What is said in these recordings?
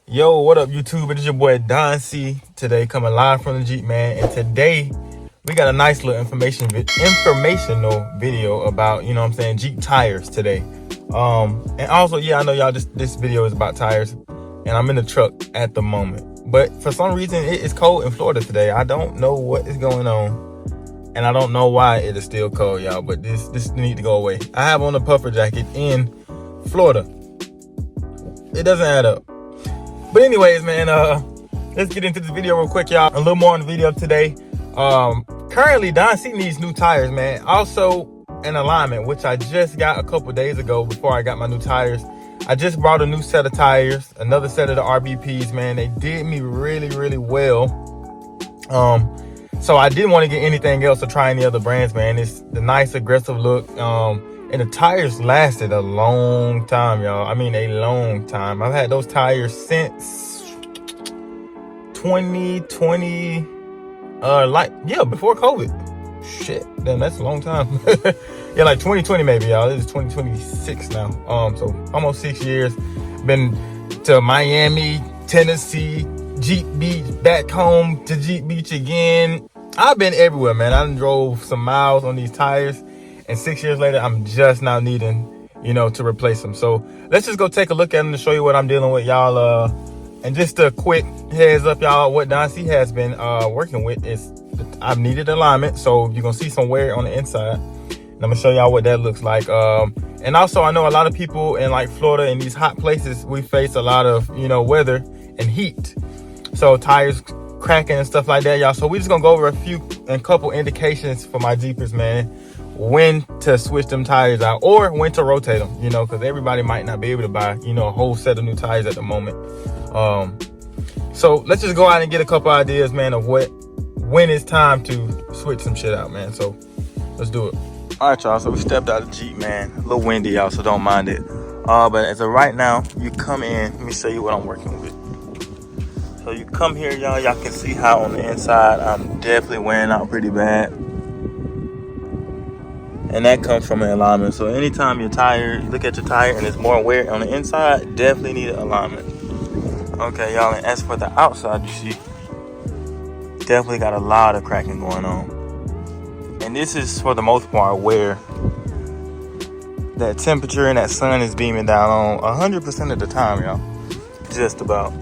Yo, what up, YouTube? It is your boy Don C. Today, coming live from the Jeep, man. And today, we got a nice little informational video about, you know what I'm saying, Jeep tires today. And also, yeah, I know y'all, this video is about tires, and I'm in the truck at the moment. But for some reason, it is cold in Florida today. I don't know what is going on, and I don't know why it is still cold, y'all. But this need to go away. I have on a puffer jacket in Florida. It doesn't add up. But anyways, man, let's get into this video real quick, y'all. A little more on the video today. Currently, Don C needs new tires, man. Also, an alignment, which I just got a couple days ago before I got my new tires. I just brought a new set of tires, another set of the RBPs, man. They did me really, really well. So I didn't want to get anything else or try any other brands, man. It's the nice, aggressive look. And the tires lasted a long time, y'all. I mean, a long time. I've had those tires since 2020, before COVID. Shit, damn, that's a long time. Yeah, like 2020 maybe, y'all. This is 2026 now. So almost 6 years. Been to Miami, Tennessee, Jeep Beach, back home to Jeep Beach again. I've been everywhere, man. I done drove some miles on these tires. And 6 years later, I'm just now needing, to replace them. So let's just go take a look at them to show you what I'm dealing with, y'all. And just a quick heads up, y'all, what Don C has been working with is I've needed alignment. So you're going to see some wear on the inside. And I'm going to show y'all what that looks like. And also, I know a lot of people in like Florida and these hot places, we face a lot of, weather and heat. So tires cracking and stuff like that, y'all. So we're just going to go over a couple indications for my Jeepers, man, when to switch them tires out or when to rotate them, because everybody might not be able to buy, a whole set of new tires at the moment. So let's just go out and get a couple ideas, man, of when it's time to switch some shit out, man. So let's do it. All right, y'all. So we stepped out of the Jeep, man. A little windy, y'all, so don't mind it. But as of right now, you come in. Let me show you what I'm working with. So you come here, y'all. Y'all can see how on the inside I'm definitely wearing out pretty bad. And that comes from an alignment. So anytime you look at your tire and there's more wear on the inside, definitely need an alignment. Okay, y'all, and as for the outside, you see, definitely got a lot of cracking going on. And this is for the most part where that temperature and that sun is beaming down on 100% of the time, y'all. Just about.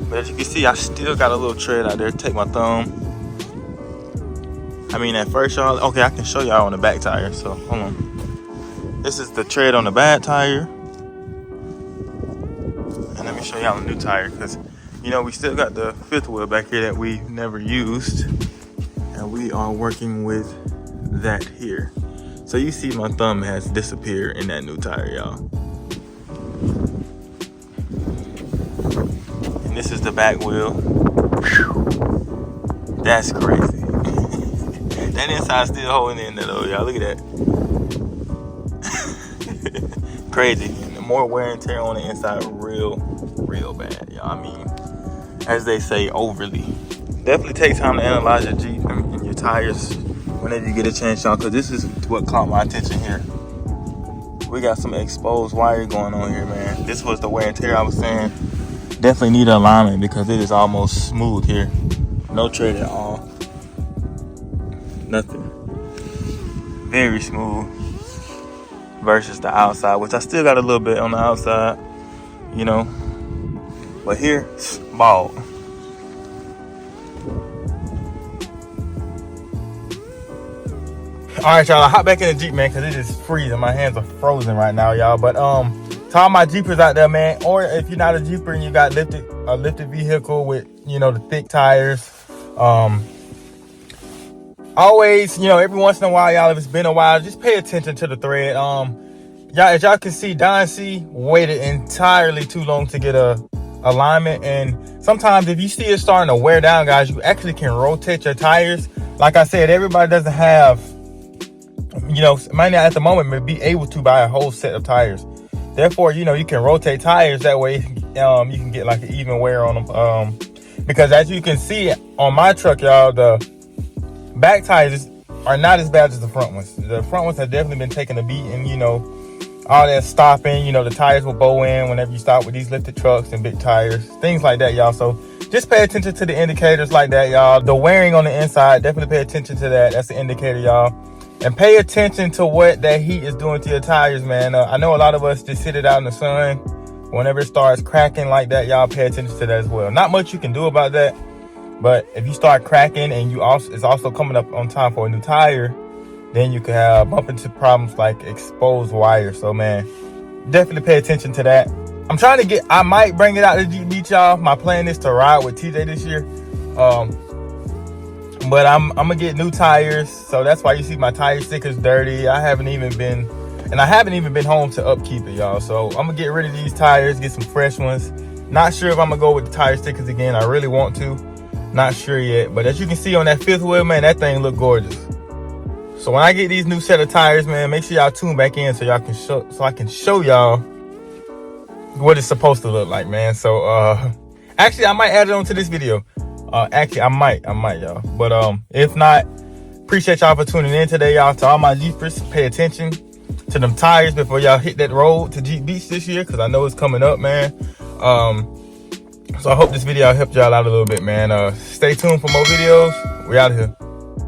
But as you can see, I still got a little tread out there. Take my thumb. I mean, at first, y'all, okay, I can show y'all on the back tire, so hold on. This is the tread on the bad tire. And let me show y'all the new tire, because, we still got the fifth wheel back here that we never used. And we are working with that here. So you see my thumb has disappeared in that new tire, y'all. And this is the back wheel. Whew. That's crazy. That inside still holding in there though, y'all. Look at that. Crazy. And the more wear and tear on the inside, real bad, y'all. I mean, as they say, overly. Definitely take time to analyze your Jeep and your tires whenever you get a chance, y'all, because this is what caught my attention here. We got some exposed wire going on here, man. This was the wear and tear I was saying. Definitely need an alignment because it is almost smooth here. No tread at all. Nothing. Very smooth versus the outside, which I still got a little bit on the outside, but here, bald. All right, y'all, I hop back in the Jeep, man, because it is freezing. My hands are frozen right now, y'all. But to all my Jeepers out there, man, or if you're not a Jeeper and you got a lifted vehicle with, the thick tires, always, every once in a while, y'all, if it's been a while, just pay attention to the thread. Y'all, as y'all can see, Don C waited entirely too long to get a alignment. And sometimes if you see it starting to wear down, guys, you actually can rotate your tires. Like I said, everybody doesn't have, might not at the moment be able to buy a whole set of tires. Therefore, you can rotate tires. That way, you can get like an even wear on them. Because as you can see on my truck, y'all, the back tires are not as bad as the front ones. The front ones have definitely been taking a beating, all that stopping, you know, the tires will bow in whenever you stop with these lifted trucks and big tires, things like that, y'all. So just pay attention to the indicators like that, y'all. The wearing on the inside, definitely pay attention to that. That's the indicator, y'all. And pay attention to what that heat is doing to your tires, man. I know a lot of us just sit it out in the sun. Whenever it starts cracking like that, y'all pay attention to that as well. Not much you can do about that, but if you start cracking and it's also coming up on time for a new tire, then you can bump into problems like exposed wire. So, man, definitely pay attention to that. I'm trying to I might bring it out to Jeep Beach, y'all. My plan is to ride with TJ this year. But I'm gonna get new tires. So that's why you see my tire stickers dirty. I haven't even been home to upkeep it, y'all. So I'm gonna get rid of these tires, get some fresh ones. Not sure if I'm gonna go with the tire stickers again. I really want to. Not sure yet. But as you can see on that fifth wheel, man, that thing look gorgeous. So when I get these new set of tires, man, make sure y'all tune back in so I can show y'all what it's supposed to look like, man. So actually I might add it onto this video. Actually I might, y'all. But if not, appreciate y'all for tuning in today, y'all. To all my Jeepers, pay attention to them tires before y'all hit that road to Jeep Beach this year, because I know it's coming up, man. So I hope this video helped y'all out a little bit, man. Stay tuned for more videos. We out of here.